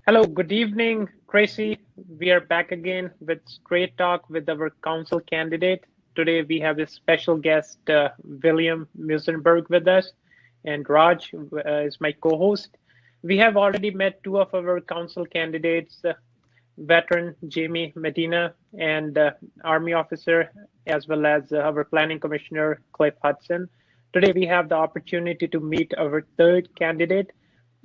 Hello, good evening, Tracy. We are back again with Straight Talk with our council candidate. Today we have a special guest, William Musenberg, with us, and Raj is my co-host. We have already met two of our council candidates, veteran Jamie Medina and Army officer, as well as our planning commissioner, Cliff Hudson. Today we have the opportunity to meet our third candidate.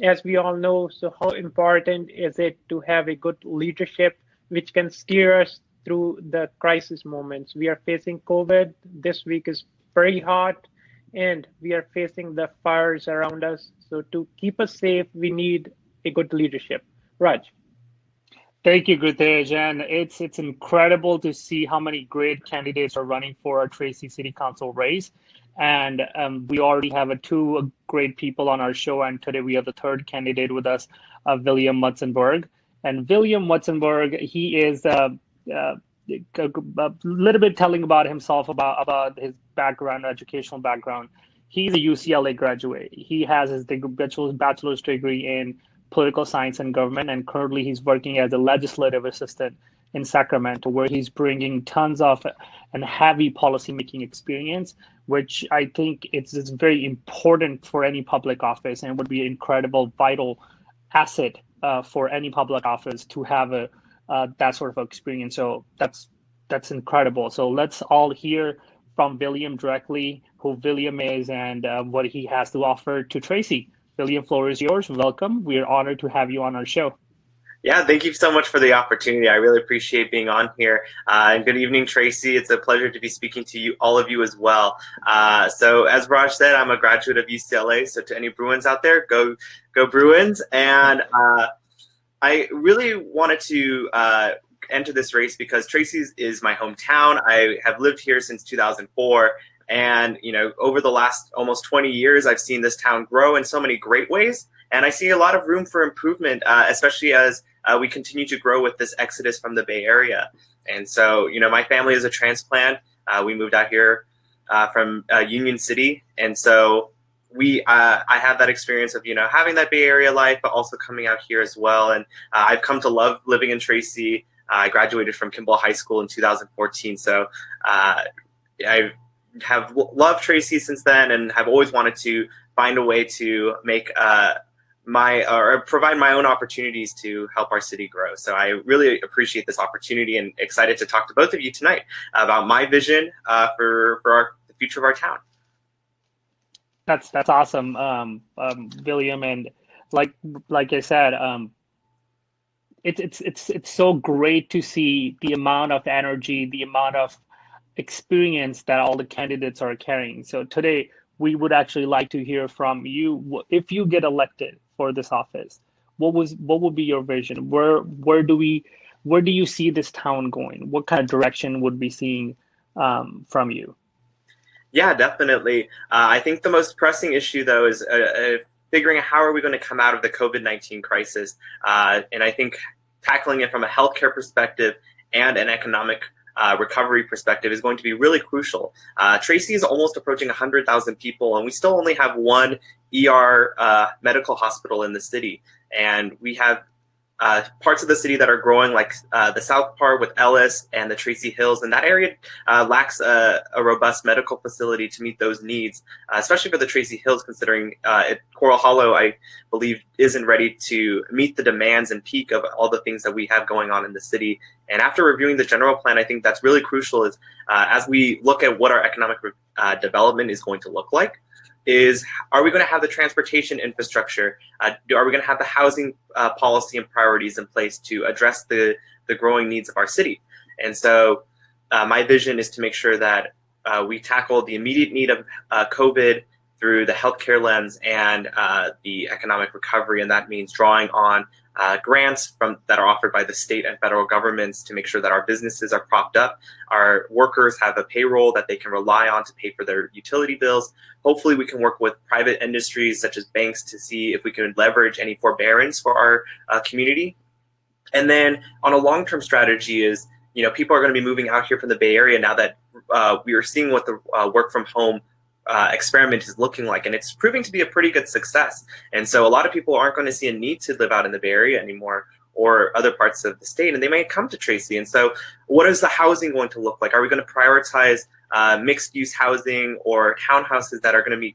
As we all know, so how important is it to have a good leadership which can steer us through the crisis moments? We are facing COVID. This week is very hot, and we are facing the fires around us. So to keep us safe, we need a good leadership. Raj. Thank you, Gritej. And it's incredible to see how many great candidates are running for our Tracy City Council race. And we already have two great people on our show. And today we have the third candidate with us, William Mutzenberg. And William Mutzenberg, he is a little bit telling about himself, about his background, educational background. He's a UCLA graduate. He has his bachelor's degree in political science and government, and currently he's working as a legislative assistant in Sacramento, where he's bringing tons of and heavy policymaking experience, which I think it's very important for any public office and would be an incredible, vital asset for any public office to have that sort of experience. So that's incredible. So let's all hear from William directly, who William is and what he has to offer to Tracy. William, floor is yours. Welcome. We are honored to have you on our show. Yeah, thank you so much for the opportunity. I really appreciate being on here. And good evening, Tracy. It's a pleasure to be speaking to you, all of you as well. So as Raj said, I'm a graduate of UCLA. So to any Bruins out there, go Bruins. And I really wanted to enter this race because Tracy is my hometown. I have lived here since 2004. And, over the last almost 20 years, I've seen this town grow in so many great ways. And I see a lot of room for improvement, especially as we continue to grow with this exodus from the Bay Area. And so, my family is a transplant. We moved out here from Union City. And so I have that experience of, having that Bay Area life, but also coming out here as well. And I've come to love living in Tracy. I graduated from Kimball High School in 2014. So I have loved Tracy since then and have always wanted to find a way to make provide my own opportunities to help our city grow. So I really appreciate this opportunity and excited to talk to both of you tonight about my vision for the future of our town. That's awesome, William. And like I said, it's so great to see the amount of energy, the amount of experience that all the candidates are carrying. So today we would actually like to hear from you. If you get elected for this office, what would be your vision? Where do you see this town going? What kind of direction would be seeing from you? Yeah, definitely. I think the most pressing issue, though, is figuring out how are we going to come out of the COVID-19 crisis. And I think tackling it from a healthcare perspective and an economic recovery perspective is going to be really crucial. Tracy is almost approaching 100,000 people, and we still only have one ER medical hospital in the city. And we have parts of the city that are growing, like the south part with Ellis and the Tracy Hills, and that area lacks a robust medical facility to meet those needs, especially for the Tracy Hills, considering Coral Hollow, I believe, isn't ready to meet the demands and peak of all the things that we have going on in the city. And after reviewing the general plan, I think that's really crucial is as we look at what our economic development is going to look like, is are we going to have the transportation infrastructure? Are we going to have the housing policy and priorities in place to address the growing needs of our city? And so my vision is to make sure that we tackle the immediate need of COVID through the healthcare lens and the economic recovery. And that means drawing on grants that are offered by the state and federal governments to make sure that our businesses are propped up, our workers have a payroll that they can rely on to pay for their utility bills. Hopefully we can work with private industries such as banks to see if we can leverage any forbearance for our community. And then on a long-term strategy is, people are going to be moving out here from the Bay Area now that we are seeing what the work from home experiment is looking like, and it's proving to be a pretty good success. And so a lot of people aren't going to see a need to live out in the Bay Area anymore or other parts of the state, and they might come to Tracy. And so what is the housing going to look like? Are we going to prioritize mixed-use housing or townhouses that are going to be,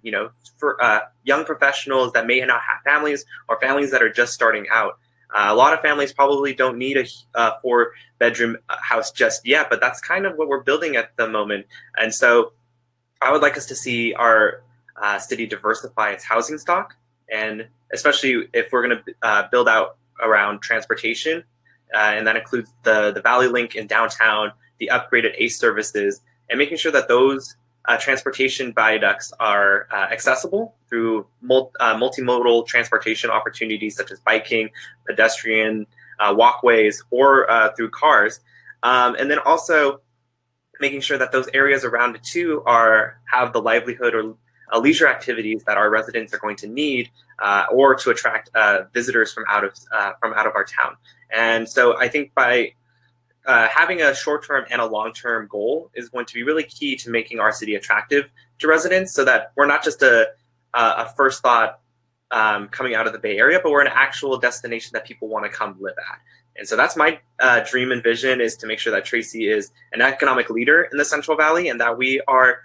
for young professionals that may not have families or families that are just starting out? A lot of families probably don't need a 4-bedroom house just yet, but that's kind of what we're building at the moment. And so I would like us to see our city diversify its housing stock, and especially if we're going to build out around transportation, and that includes the Valley Link in downtown, the upgraded ACE services, and making sure that those transportation viaducts are accessible through multimodal transportation opportunities such as biking, pedestrian walkways, or through cars. And then also making sure that those areas around it too have the livelihood or leisure activities that our residents are going to need, or to attract visitors from out of our town. And so I think by having a short-term and a long-term goal is going to be really key to making our city attractive to residents, so that we're not just a first thought coming out of the Bay Area, but we're an actual destination that people want to come live at. And so that's my dream and vision, is to make sure that Tracy is an economic leader in the Central Valley, and that we are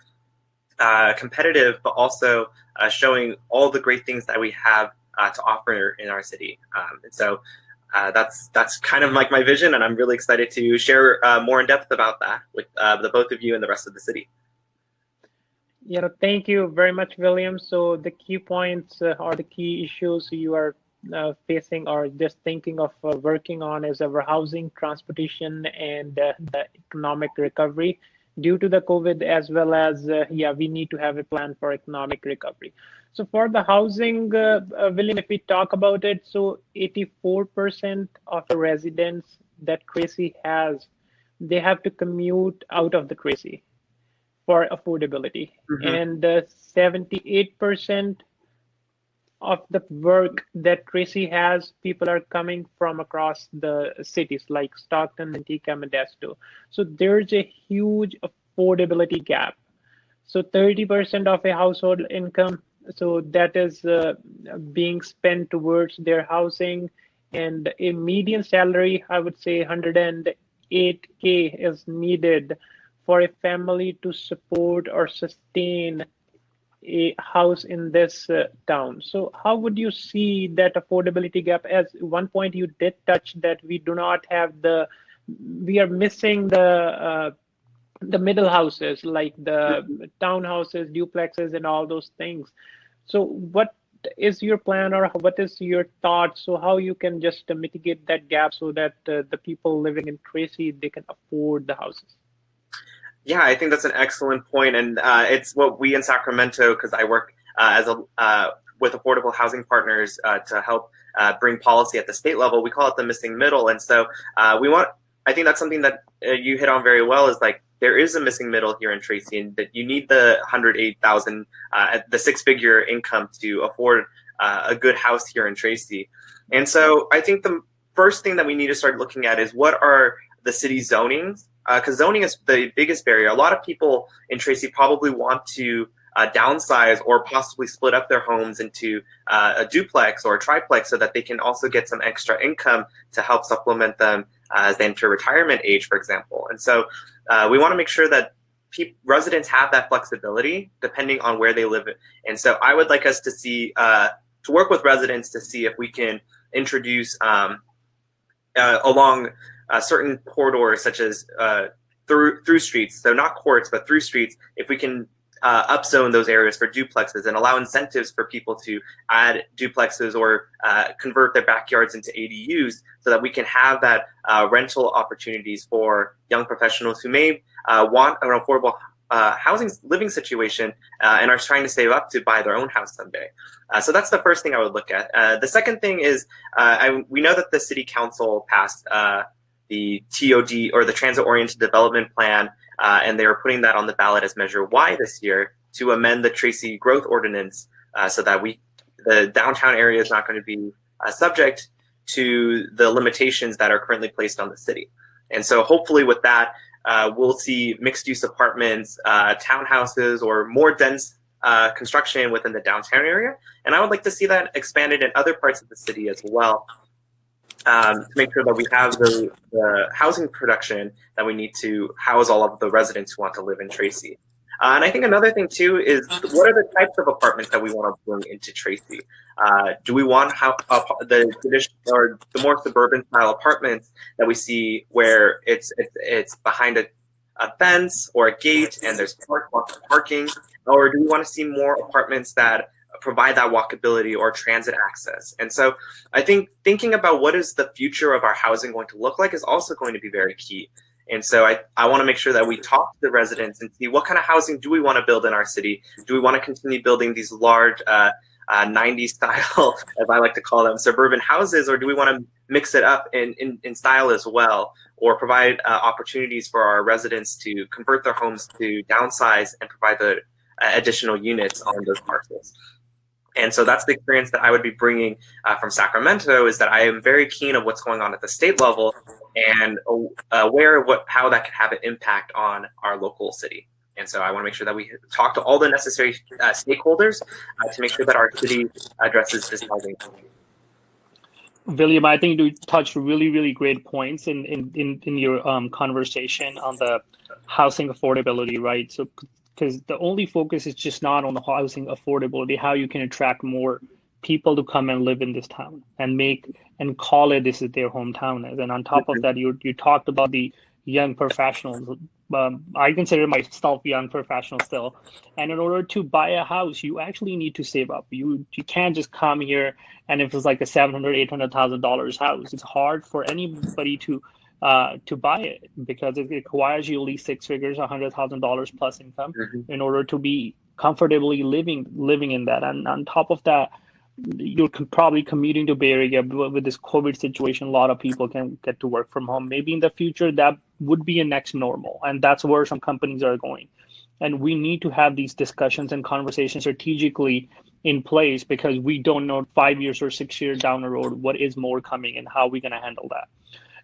competitive, but also showing all the great things that we have to offer in our city. And so that's kind of like my vision, and I'm really excited to share more in depth about that with the both of you and the rest of the city. Thank you very much, William. So the key points or the key issues you are facing or just thinking of working on is our housing, transportation, and the economic recovery due to the COVID, as well as, we need to have a plan for economic recovery. So for the housing, William, if we talk about it, so 84% of the residents that Tracy has, they have to commute out of the Tracy for affordability. Mm-hmm. And 78% of the work that Tracy has, people are coming from across the cities like Stockton, Antigua, Modesto. So there's a huge affordability gap. So 30% of a household income, so that is being spent towards their housing, and a median salary, I would say 108K is needed for a family to support or sustain a house in this town. So how would you see that affordability gap? As one point you did touch that we are missing the middle houses, like the townhouses, duplexes, and all those things. So what is your plan, or what is your thought, so how you can just mitigate that gap so that the people living in Tracy, they can afford the houses? Yeah, I think that's an excellent point, and it's what we in Sacramento, because I work with affordable housing partners to help bring policy at the state level. We call it the missing middle, and so I think that's something that you hit on very well. Is like there is a missing middle here in Tracy, and that you need the 108,000, the 6-figure income to afford a good house here in Tracy. And so I think the first thing that we need to start looking at is what are the city zonings. Because zoning is the biggest barrier. A lot of people in Tracy probably want to downsize or possibly split up their homes into a duplex or a triplex, so that they can also get some extra income to help supplement them as they enter retirement age, for example. And so we want to make sure that residents have that flexibility depending on where they live. And so I would like us to see, to work with residents to see if we can introduce along certain corridors, such as through streets, so not courts, but through streets, if we can upzone those areas for duplexes and allow incentives for people to add duplexes or convert their backyards into ADUs, so that we can have that rental opportunities for young professionals who may want an affordable housing living situation and are trying to save up to buy their own house someday. So that's the first thing I would look at. The second thing is we know that the city council passed the TOD, or the Transit Oriented Development Plan, and they were putting that on the ballot as Measure Y this year to amend the Tracy Growth Ordinance, so that the downtown area is not going to be subject to the limitations that are currently placed on the city. And so hopefully with that, we'll see mixed-use apartments, townhouses, or more dense construction within the downtown area, and I would like to see that expanded in other parts of the city as well, to make sure that we have the housing production that we need to house all of the residents who want to live in Tracy. And I think another thing too is, what are the types of apartments that we want to bring into Tracy? Do we want the traditional or the more suburban style apartments that we see where it's behind a fence or a gate and there's parking, or do we want to see more apartments that provide that walkability or transit access? And so I think thinking about what is the future of our housing going to look like is also going to be very key. And so I want to make sure that we talk to the residents and see what kind of housing do we want to build in our city. Do we want to continue building these large 90s style, as I like to call them, suburban houses, or do we want to mix it up in style as well, or provide opportunities for our residents to convert their homes to downsize and provide the additional units on those parcels? And so that's the experience that I would be bringing from Sacramento, is that I am very keen of what's going on at the state level and aware of how that can have an impact on our local city. And so I want to make sure that we talk to all the necessary stakeholders to make sure that our city addresses this housing. William, I think you touched really, really great points in your conversation on the housing affordability, right? So, because the only focus is just not on the housing affordability, how you can attract more people to come and live in this town and call it this is their hometown. And on top of that, you talked about the young professionals. I consider myself young professional still. And in order to buy a house, you actually need to save up. You can't just come here and if it's like a $700,000, $800,000 house, it's hard for anybody to buy it, because it requires you at least six figures, $100,000 plus income in order to be comfortably living in that. And on top of that, you're probably commuting to Bay Area. With this COVID situation, a lot of people can get to work from home. Maybe in the future that would be a next normal, and that's where some companies are going. And we need to have these discussions and conversations strategically in place, because we don't know 5 years or 6 years down the road what is more coming and how we're going to handle that.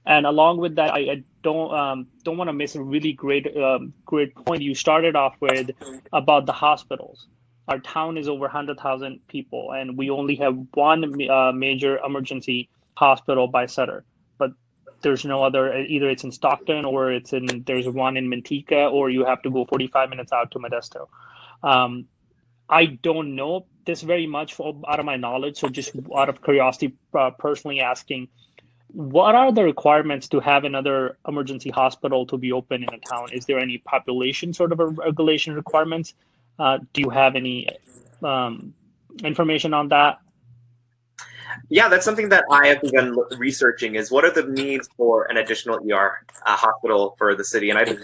And along with that, I don't want to miss a really great point you started off with about the hospitals. Our town is over 100,000 people, and we only have one major emergency hospital by Sutter. But there's no other. Either it's in Stockton, or there's one in Manteca, or you have to go 45 minutes out to Modesto. I don't know this very much out of my knowledge, so just out of curiosity, personally asking, what are the requirements to have another emergency hospital to be open in a town? Is there any population sort of a regulation requirements? Do you have any information on that? Yeah, that's something that I have begun researching, is what are the needs for an additional ER hospital for the city. And I think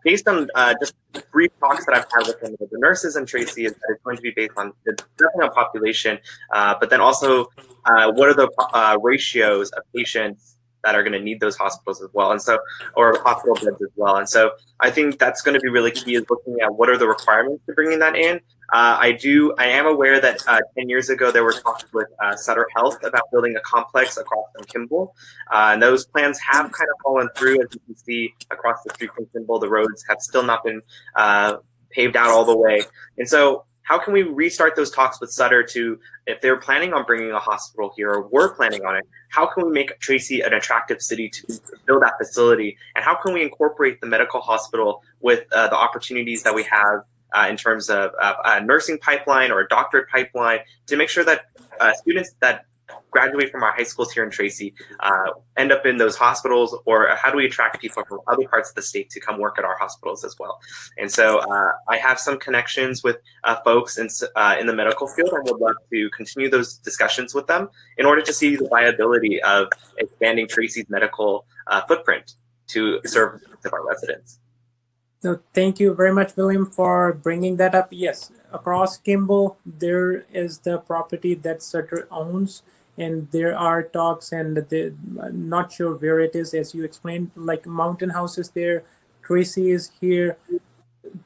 based on just brief talks that I've had with some of the nurses in Tracy, is that it's going to be based on definitely on population, but then also what are the ratios of patients that are going to need those hospitals as well, and so, or hospital beds as well. And so I think that's going to be really key, is looking at what are the requirements to bringing that in. I am aware that 10 years ago there were talks with Sutter Health about building a complex across from Kimball, and those plans have kind of fallen through. As you can see across the street from Kimball, the roads have still not been paved out all the way. And so how can we restart those talks with Sutter to, if they're planning on bringing a hospital here, or we're planning on it, how can we make Tracy an attractive city to build that facility? And how can we incorporate the medical hospital with the opportunities that we have in terms of a nursing pipeline or a doctorate pipeline, to make sure that students that graduate from our high schools here in Tracy end up in those hospitals? Or how do we attract people from other parts of the state to come work at our hospitals as well? And so I have some connections with folks in the medical field, and would love to continue those discussions with them in order to see the viability of expanding Tracy's medical footprint to serve our residents. So thank you very much, William, for bringing that up. Yes, across Kimball, there is the property that Sutter owns, and there are talks, and I'm not sure where it is, as you explained, like Mountain House is there, Tracy is here,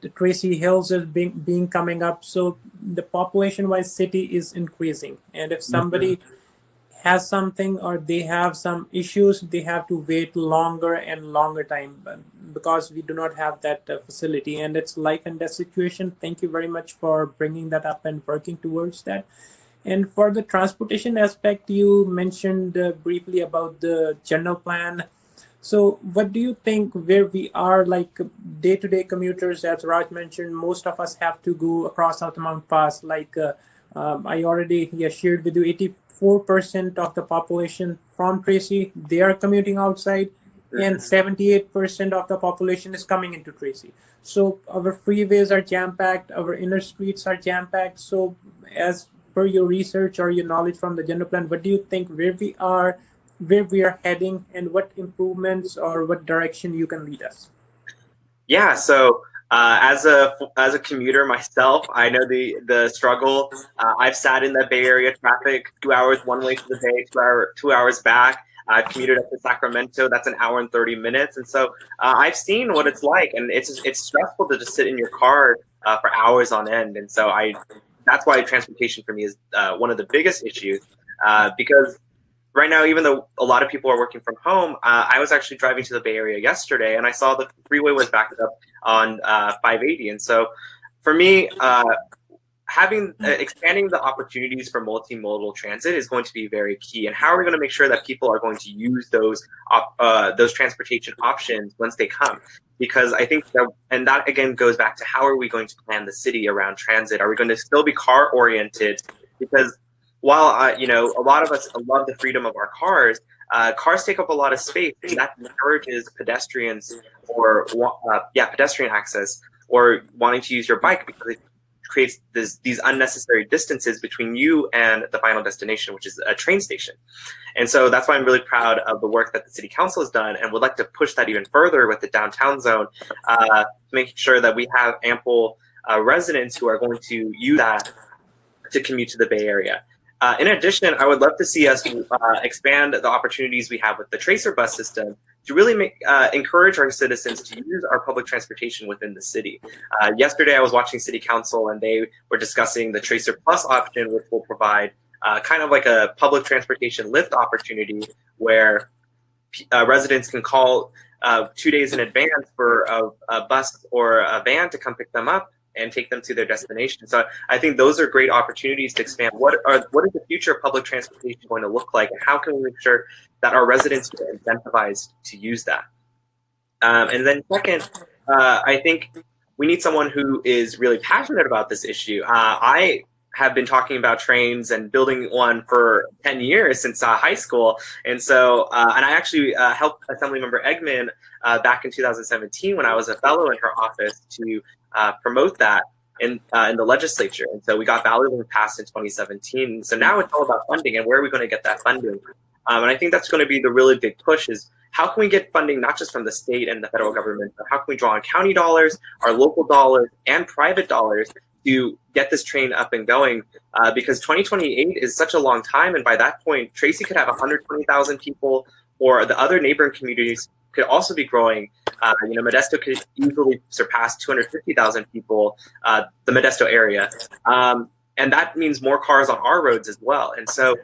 the Tracy Hills is being coming up. So the population-wise city is increasing, and if somebody has something or they have some issues, they have to wait longer and longer time because we do not have that facility, and it's life and death situation. Thank you very much for bringing that up and working towards that. And for the transportation aspect, you mentioned briefly about the general plan. So, what do you think where we are, like day to day commuters, as Raj mentioned, most of us have to go across Altamount Pass. I already shared with you, 84% of the population from Tracy, they are commuting outside, and 78% of the population is coming into Tracy. So, our freeways are jam packed, our inner streets are jam packed. So, as per your research or your knowledge from the general plan, what do you think where we are heading, and what improvements or what direction you can lead us? Yeah, so as a commuter myself, I know the struggle. I've sat in the Bay Area traffic 2 hours one way to the Bay, 2 hours back. I've commuted up to Sacramento. That's an hour and 30 minutes, and so I've seen what it's like, and it's stressful to just sit in your car for hours on end. And so that's why transportation for me is one of the biggest issues because right now, even though a lot of people are working from home, I was actually driving to the Bay Area yesterday, and I saw the freeway was backed up on 580. And so, for me, expanding the opportunities for multimodal transit is going to be very key. And how are we going to make sure that people are going to use those transportation options once they come? Because I think that again goes back to how are we going to plan the city around transit? Are we going to still be car oriented? Because while a lot of us love the freedom of our cars, cars take up a lot of space, and that encourages pedestrians or pedestrian access, or wanting to use your bike, because it creates these unnecessary distances between you and the final destination, which is a train station. And so that's why I'm really proud of the work that the city council has done, and would like to push that even further with the downtown zone, making sure that we have ample residents who are going to use that to commute to the Bay Area. In addition, I would love to see us expand the opportunities we have with the Tracer bus system to really encourage our citizens to use our public transportation within the city. Yesterday, I was watching City Council, and they were discussing the Tracer Plus option, which will provide kind of like a public transportation lift opportunity where residents can call 2 days in advance for a bus or a van to come pick them up and take them to their destination. So I think those are great opportunities to expand. What is the future of public transportation going to look like, and how can we make sure that our residents are incentivized to use that? And then second, I think we need someone who is really passionate about this issue. I have been talking about trains and building one for 10 years since high school. And so, and I actually helped Assemblymember Eggman back in 2017 when I was a fellow in her office to promote that in the legislature. And so we got Valley Link passed in 2017. So now it's all about funding, and where are we going to get that funding? And I think that's going to be the really big push, is how can we get funding not just from the state and the federal government, but how can we draw on county dollars, our local dollars, and private dollars to get this train up and going? Because 2028 is such a long time, and by that point, Tracy could have 120,000 people, or the other neighboring communities could also be growing. Modesto could easily surpass 250,000 people, the Modesto area. And that means more cars on our roads as well. And so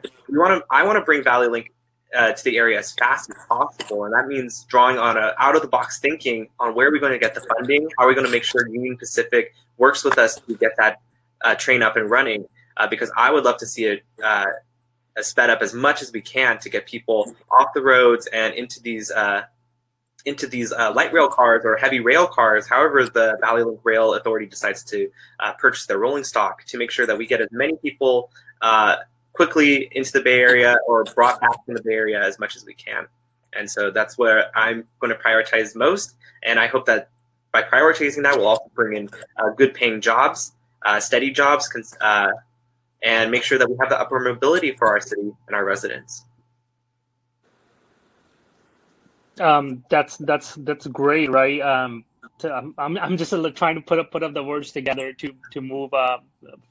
I want to bring Valley Link to the area as fast as possible. And that means drawing on out-of-the-box thinking on where are we going to get the funding, how are we going to make sure Union Pacific works with us to get that train up and running, because I would love to see it sped up as much as we can to get people off the roads and into these light rail cars or heavy rail cars, however the Valley Link Rail Authority decides to purchase their rolling stock, to make sure that we get as many people quickly into the Bay Area or brought back from the Bay Area as much as we can. And so that's where I'm going to prioritize most. And I hope that by prioritizing that, we'll also bring in good paying jobs, steady jobs, and make sure that we have the upper mobility for our city and our residents. That's great, right? I'm just trying to put up the words together to move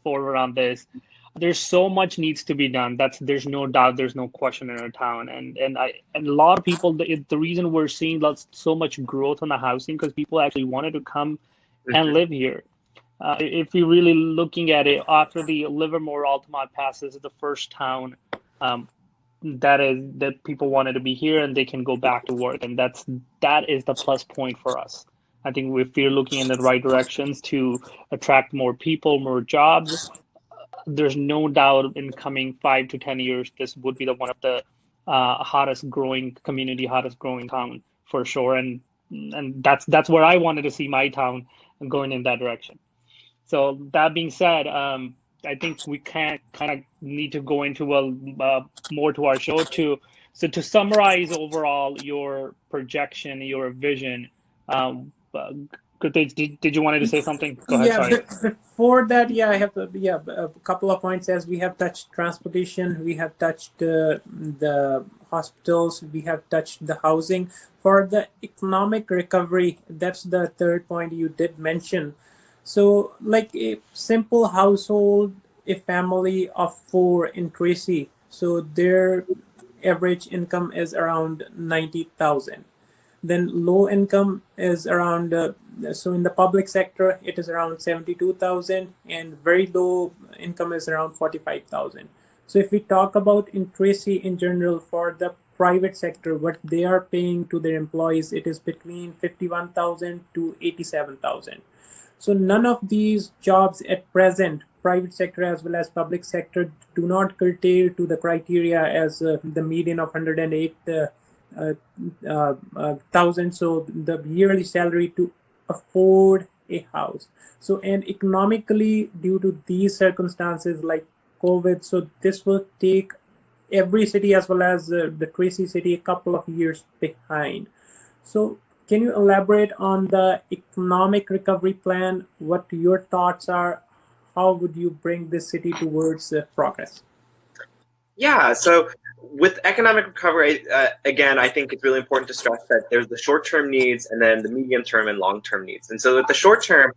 forward on this. There's so much needs to be done. There's no doubt, there's no question in our town, and a lot of people. The reason we're seeing so much growth on the housing, because people actually wanted to come and live here. If you're really looking at it, after the Livermore Altamont passes, the first town that people wanted to be here and they can go back to work, and that is the plus point for us. I think if we're looking in the right directions to attract more people, more jobs, there's no doubt in coming 5 to 10 years, this would be the one of the hottest growing community, hottest growing town for sure. And that's where I wanted to see my town going in that direction. So that being said, I think we can kind of need to go into more to our show too. So to summarize overall your projection, your vision, did you wanted to say something? Go ahead. Yeah, Sorry. before that, yeah, I have a couple of points. As we have touched transportation, we have touched the hospitals, we have touched the housing. For the economic recovery, that's the third point you did mention. So, like a simple household, a family of four in Tracy, so their average income is around 90,000. Then low income is around, so in the public sector, it is around 72,000, and very low income is around 45,000. So if we talk about in Tracy in general, for the private sector, what they are paying to their employees, it is between 51,000 to 87,000. So none of these jobs at present, private sector as well as public sector, do not curtail to the criteria as the median of 108 thousand. So the yearly salary to afford a house. So and economically, due to these circumstances like COVID, so this will take every city as well as the Tracy city a couple of years behind. So can you elaborate on the economic recovery plan? What your thoughts are? How would you bring this city towards progress? Yeah, so with economic recovery, again, I think it's really important to stress that there's the short-term needs and then the medium-term and long-term needs. And so with the short-term,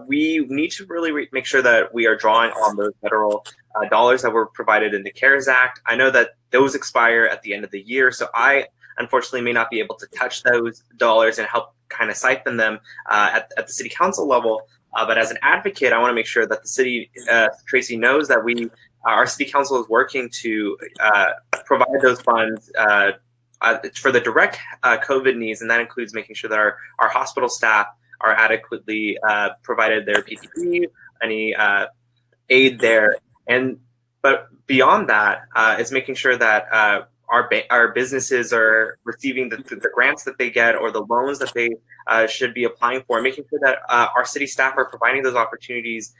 we need to really make sure that we are drawing on those federal dollars that were provided in the CARES Act. I know that those expire at the end of the year, so I unfortunately may not be able to touch those dollars and help kind of siphon them at the city council level. But as an advocate, I want to make sure that the city, Tracy, knows that our city council is working to provide those funds for the direct COVID needs, and that includes making sure that our hospital staff are adequately provided their PPE, any aid there, but beyond that, it's making sure that our businesses are receiving the grants that they get or the loans that they should be applying for, making sure that our city staff are providing those opportunities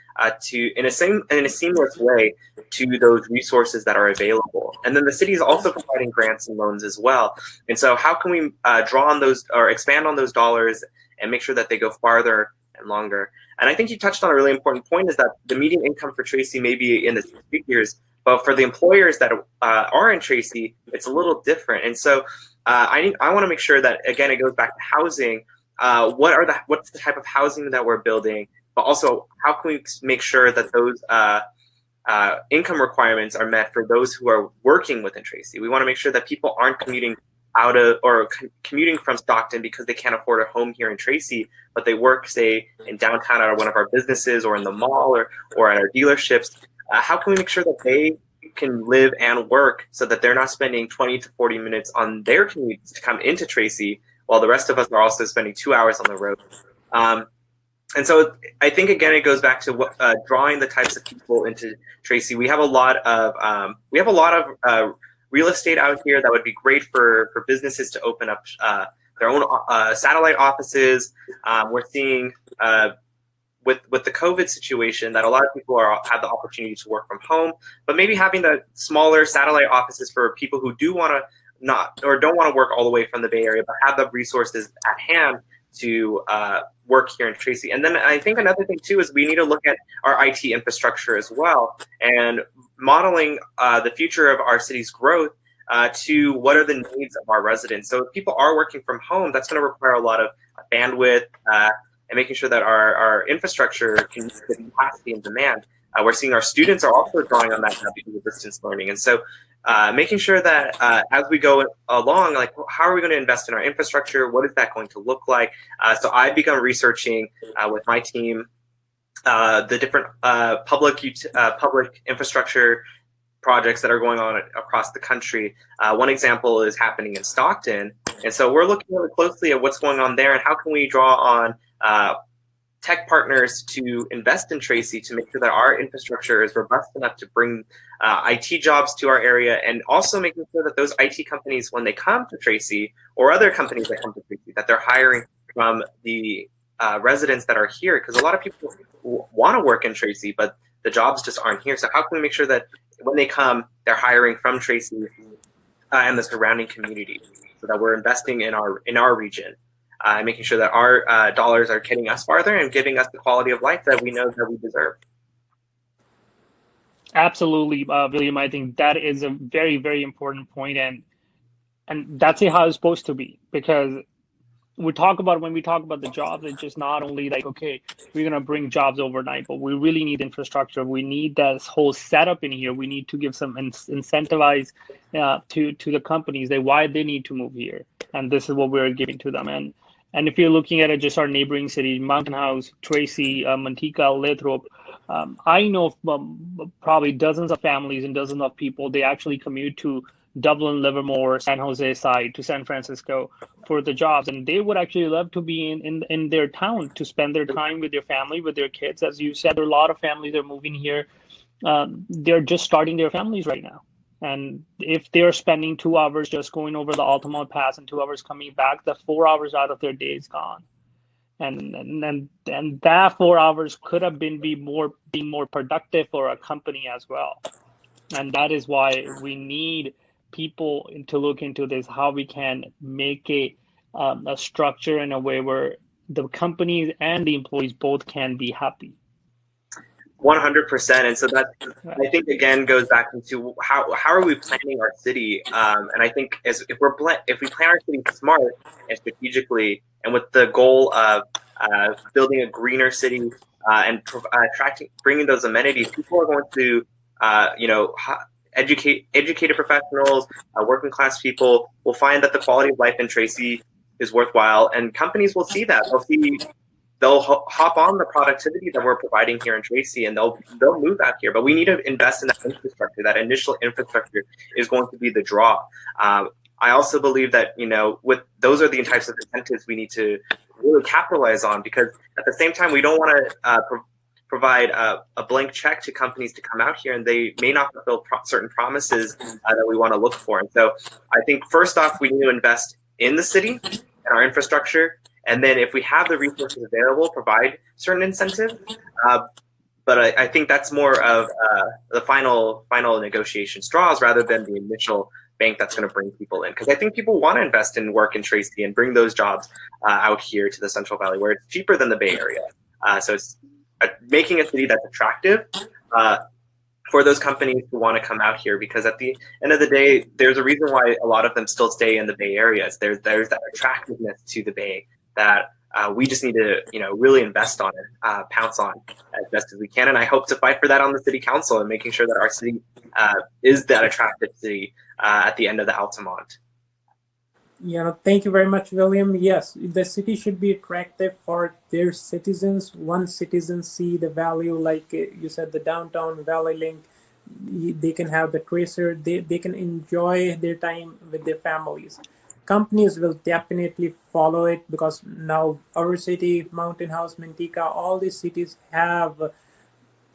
in a seamless way to those resources that are available. And then the city is also providing grants and loans as well. And so how can we draw on those or expand on those dollars and make sure that they go farther and longer? And I think you touched on a really important point, is that the median income for Tracy may be in the six figures, but for the employers that are in Tracy, it's a little different. And so I want to make sure that, again, it goes back to housing. What's the type of housing that we're building, but also how can we make sure that those income requirements are met for those who are working within Tracy? We want to make sure that people aren't commuting commuting from Stockton because they can't afford a home here in Tracy, but they work, say, in downtown at one of our businesses or in the mall or at our dealerships. How can we make sure that they can live and work so that they're not spending 20 to 40 minutes on their commute to come into Tracy, while the rest of us are also spending 2 hours on the road? And so I think, again, it goes back to drawing the types of people into Tracy. We have a lot of real estate out here that would be great for businesses to open up their own satellite offices. We're seeing with the COVID situation that a lot of people have the opportunity to work from home, but maybe having the smaller satellite offices for people who don't want to work all the way from the Bay Area, but have the resources at hand to work here in Tracy. And then I think another thing too is we need to look at our IT infrastructure as well, and modeling the future of our city's growth to what are the needs of our residents. So if people are working from home, that's going to require a lot of bandwidth and making sure that our infrastructure can meet the capacity and demand. We're seeing our students are also drawing on that because of distance learning. And so making sure that as we go along, like, how are we going to invest in our infrastructure? What is that going to look like? So I've begun researching with my team the different public infrastructure projects that are going on across the country. One example is happening in Stockton. And so we're looking really closely at what's going on there and how can we draw on tech partners to invest in Tracy to make sure that our infrastructure is robust enough to bring IT jobs to our area, and also making sure that those IT companies, when they come to Tracy, or other companies that come to Tracy, that they're hiring from the residents that are here, because a lot of people want to work in Tracy, but the jobs just aren't here. So how can we make sure that when they come, they're hiring from Tracy and the surrounding community, so that we're investing in our region, and making sure that our dollars are getting us farther and giving us the quality of life that we know that we deserve. Absolutely, William. I think that is a very, very important point, and that's how it's supposed to be, because when we talk about the jobs, it's just not only like, okay, we're gonna bring jobs overnight, but we really need infrastructure. We need that whole setup in here. We need to give some incentivize to the companies why they need to move here, and this is what we're giving to them. And if you're looking at it, just our neighboring cities, Mountain House, Tracy, Manteca, Lathrop, I know probably dozens of families and dozens of people, they actually commute to Dublin, Livermore, San Jose side, to San Francisco for the jobs. And they would actually love to be in their town to spend their time with their family, with their kids. As you said, there are a lot of families that are moving here. They're just starting their families right now. And if they're spending 2 hours just going over the Altamont Pass and 2 hours coming back, the 4 hours out of their day is gone. And that 4 hours could have been more productive for a company as well. And that is why we need people to look into this, how we can make a structure in a way where the companies and the employees both can be happy. 100%. And so that, I think, again, goes back into how are we planning our city? And I think if we plan our city smart and strategically, and with the goal of building a greener city and bringing those amenities, people are going to, educated professionals, working class people will find that the quality of life in Tracy is worthwhile, and companies will see that. They'll hop on the productivity that we're providing here in Tracy, and they'll move out here. But we need to invest in that infrastructure. That initial infrastructure is going to be the draw. I also believe that those are the types of incentives we need to really capitalize on, because at the same time we don't want to provide a blank check to companies to come out here, and they may not fulfill certain promises that we want to look for. And so I think first off, we need to invest in the city and our infrastructure. And then if we have the resources available, provide certain incentives. But I think that's more of the final negotiation straws rather than the initial bank that's going to bring people in. Because I think people want to invest in work in Tracy and bring those jobs out here to the Central Valley, where it's cheaper than the Bay Area. So it's making a city that's attractive for those companies who want to come out here, because at the end of the day, there's a reason why a lot of them still stay in the Bay Areas. There's that attractiveness to the Bay that we just need to really invest on it, pounce on as best as we can. And I hope to fight for that on the city council and making sure that our city is that attractive city at the end of the Altamont. Yeah, thank you very much, William. Yes, the city should be attractive for their citizens. Once citizens see the value, like you said, the downtown Valley Link, they can have the tracer, they can enjoy their time with their families. Companies will definitely follow it, because now our city, Mountain House, Manteca, all these cities have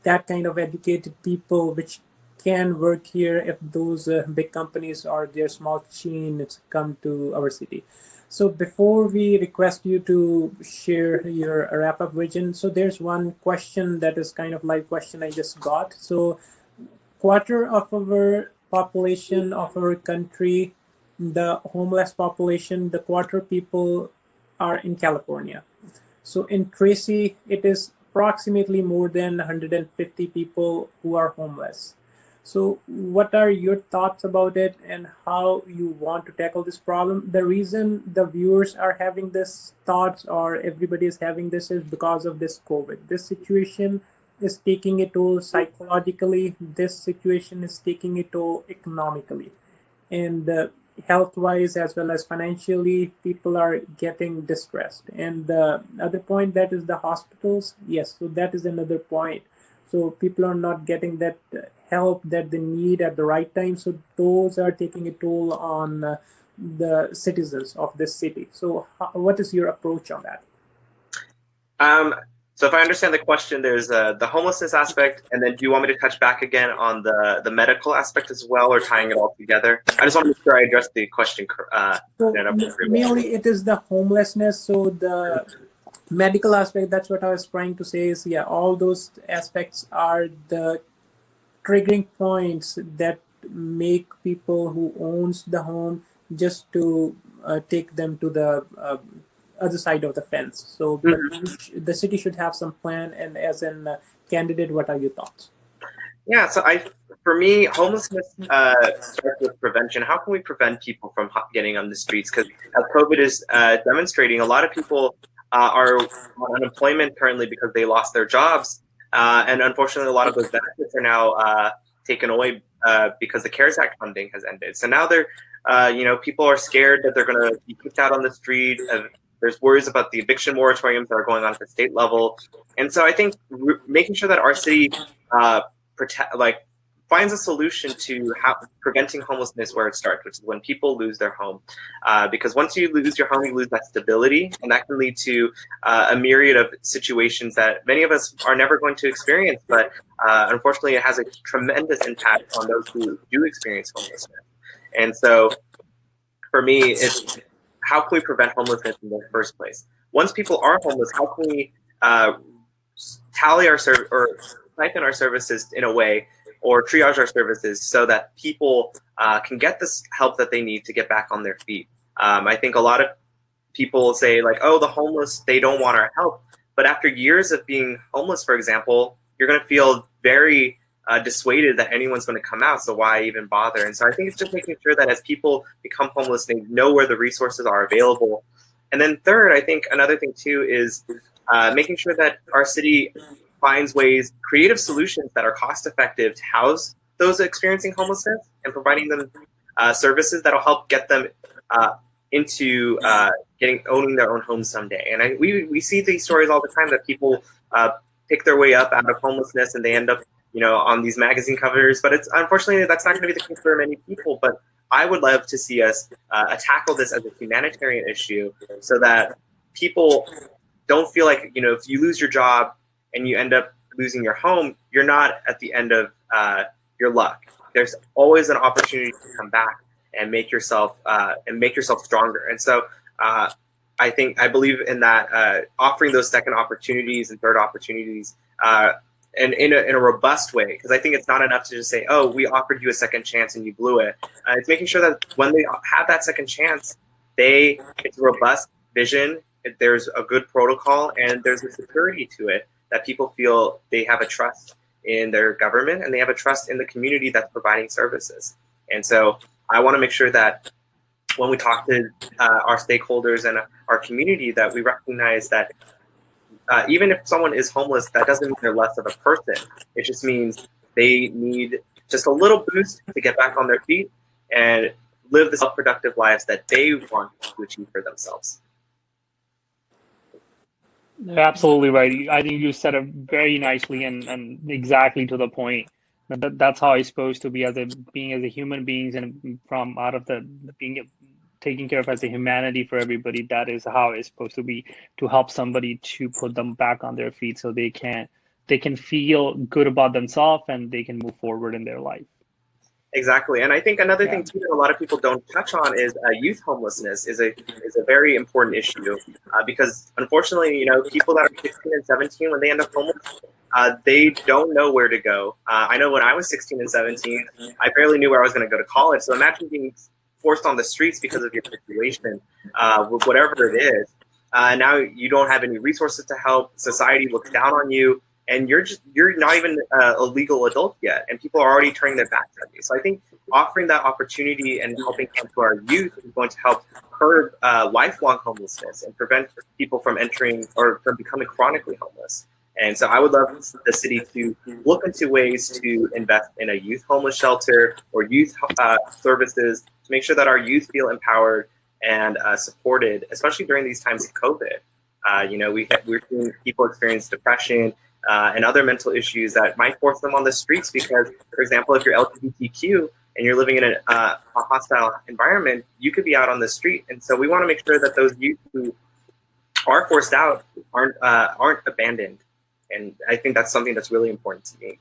that kind of educated people which can work here if those big companies or their small chains come to our city. So before we request you to share your wrap-up vision, so there's one question that is kind of live question I just got. So quarter of our population of our country, the homeless population, the quarter people are in California. So in Tracy, it is approximately more than 150 people who are homeless. So what are your thoughts about it, and how you want to tackle this problem? The reason the viewers are having this thoughts, or everybody is having this, is because of this COVID. This situation is taking a toll psychologically. This situation is taking a toll economically. And health-wise as well as financially, people are getting distressed. And the other point, that is the hospitals. Yes, so that is another point. So people are not getting that help that they need at the right time. So those are taking a toll on the citizens of this city. So what is your approach on that? So if I understand the question, there's the homelessness aspect, and then do you want me to touch back again on the medical aspect as well, or tying it all together? I just want to make sure I address the question. So mainly it is the homelessness. So the medical aspect, that's what I was trying to say is, yeah, all those aspects are the triggering points that make people who owns the home just to take them to the other side of the fence. So but the city should have some plan. And as a candidate, what are your thoughts? Yeah, so for me, homelessness starts with prevention. How can we prevent people from getting on the streets? Because as COVID is demonstrating, a lot of people are on unemployment currently because they lost their jobs. And unfortunately, a lot of those benefits are now taken away because the CARES Act funding has ended. So now people are scared that they're going to be kicked out on the street. There's worries about the eviction moratoriums that are going on at the state level. And so I think making sure that our city finds a solution to preventing homelessness where it starts, which is when people lose their home. Because once you lose your home, you lose that stability, and that can lead to a myriad of situations that many of us are never going to experience. But unfortunately, it has a tremendous impact on those who do experience homelessness. And so for me, it's how can we prevent homelessness in the first place? Once people are homeless, how can we tally our type in our services in a way, or triage our services so that people can get this help that they need to get back on their feet. I think a lot of people say like, oh, the homeless, they don't want our help. But after years of being homeless, for example, you're going to feel very dissuaded that anyone's going to come out. So why even bother? And so I think it's just making sure that as people become homeless, they know where the resources are available. And then third, I think another thing too is making sure that our city finds ways, creative solutions that are cost effective to house those experiencing homelessness and providing them services that'll help get them into owning their own homes someday. And we see these stories all the time that people pick their way up out of homelessness and they end up on these magazine covers. But it's unfortunately that's not going to be the case for many people. But I would love to see us tackle this as a humanitarian issue so that people don't feel like, if you lose your job and you end up losing your home, you're not at the end of your luck. There's always an opportunity to come back and make yourself stronger. And so I believe in that, offering those second opportunities and third opportunities and in a robust way, because I think it's not enough to just say, oh, we offered you a second chance and you blew it. It's making sure that when they have that second chance, it's a robust vision, there's a good protocol, and there's a security to it that people feel they have a trust in their government and they have a trust in the community that's providing services. And so I want to make sure that when we talk to our stakeholders and our community, that we recognize that even if someone is homeless, that doesn't mean they're less of a person. It just means they need just a little boost to get back on their feet and live the self-productive lives that they want to achieve for themselves. Absolutely right. I think you said it very nicely and exactly to the point. That's how it's supposed to be as a human beings, and from out of the being taken care of as a humanity for everybody. That is how it's supposed to be, to help somebody to put them back on their feet so they can feel good about themselves and they can move forward in their life. Exactly, and I think another thing too that a lot of people don't touch on is youth homelessness is a very important issue because unfortunately, people that are 16 and 17 when they end up homeless, they don't know where to go. I know when I was 16 and 17, I barely knew where I was going to go to college. So imagine being forced on the streets because of your situation, whatever it is. Now you don't have any resources to help. Society looks down on you. And you're not even a legal adult yet, and people are already turning their backs on you. So I think offering that opportunity and helping come to our youth is going to help curb lifelong homelessness and prevent people from entering or from becoming chronically homeless. And so I would love the city to look into ways to invest in a youth homeless shelter or youth services to make sure that our youth feel empowered and supported, especially during these times of COVID. We're seeing people experience depression and other mental issues that might force them on the streets because, for example, if you're LGBTQ and you're living in a hostile environment, you could be out on the street. And so we want to make sure that those youth who are forced out aren't abandoned. And I think that's something that's really important to me.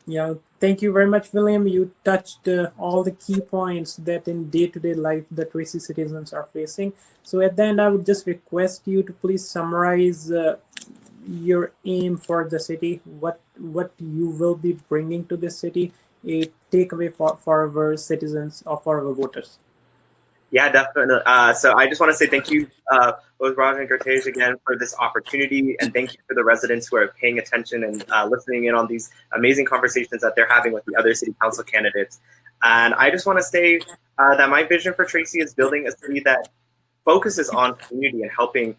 Yeah, thank you very much, William. You touched all the key points that in day-to-day life the Tracy citizens are facing. So at the end, I would just request you to please summarize your aim for the city, what you will be bringing to the city, a takeaway for our citizens or for our voters. Yeah, definitely. So I just want to say thank you, both Raj and Gertej, again for this opportunity, and thank you for the residents who are paying attention and listening in on these amazing conversations that they're having with the other city council candidates. And I just want to say that my vision for Tracy is building a city that focuses on community and helping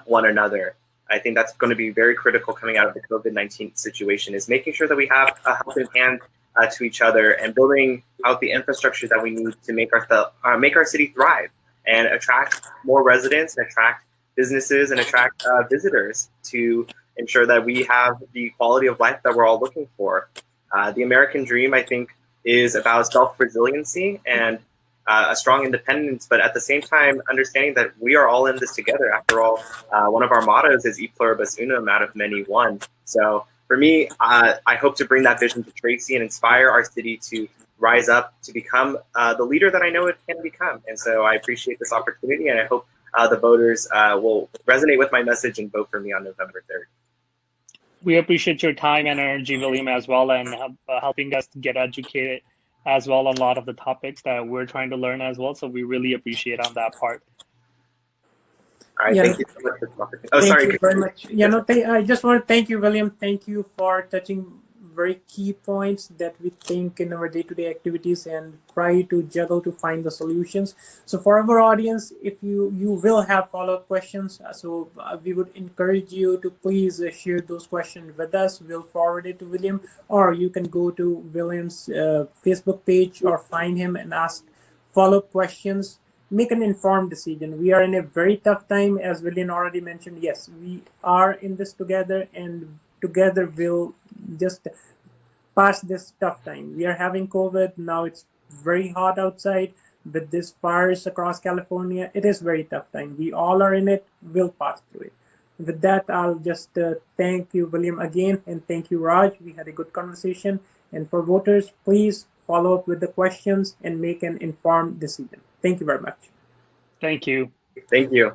one another. I think that's going to be very critical coming out of the COVID-19 situation, is making sure that we have a helping hand to each other and building out the infrastructure that we need to make our city thrive and attract more residents and attract businesses and attract visitors to ensure that we have the quality of life that we're all looking for. The American dream, I think, is about self-resiliency and a strong independence, but at the same time, understanding that we are all in this together. After all, one of our mottos is "E pluribus unum," out of many one. So for me, I hope to bring that vision to Tracy and inspire our city to rise up to become the leader that I know it can become. And so I appreciate this opportunity, and I hope the voters will resonate with my message and vote for me on November 3rd. We appreciate your time and energy, William, as well, and helping us get educated as well on a lot of the topics that we're trying to learn as well. So we really appreciate on that part. All right, Yeah. thank you so much for the opportunity. Oh, Thank sorry. you very much. I just want to thank you, William. Thank you for touching very key points that we think in our day-to-day activities and try to juggle to find the solutions. So for our audience, if you will have follow-up questions, we would encourage you to please share those questions with us. We'll forward it to William, or you can go to William's Facebook page or find him and ask follow-up questions. Make an informed decision. We are in a very tough time, as William already mentioned. Yes, we are in this together, and together we'll just pass this tough time. We are having COVID now. It's very hot outside with this fires across California. It is very tough time. We all are in it. We'll pass through it. With that, I'll just thank you, William, again, and thank you, Raj. We had a good conversation. And for voters, please follow up with the questions and make an informed decision. Thank you very much. Thank you. Thank you.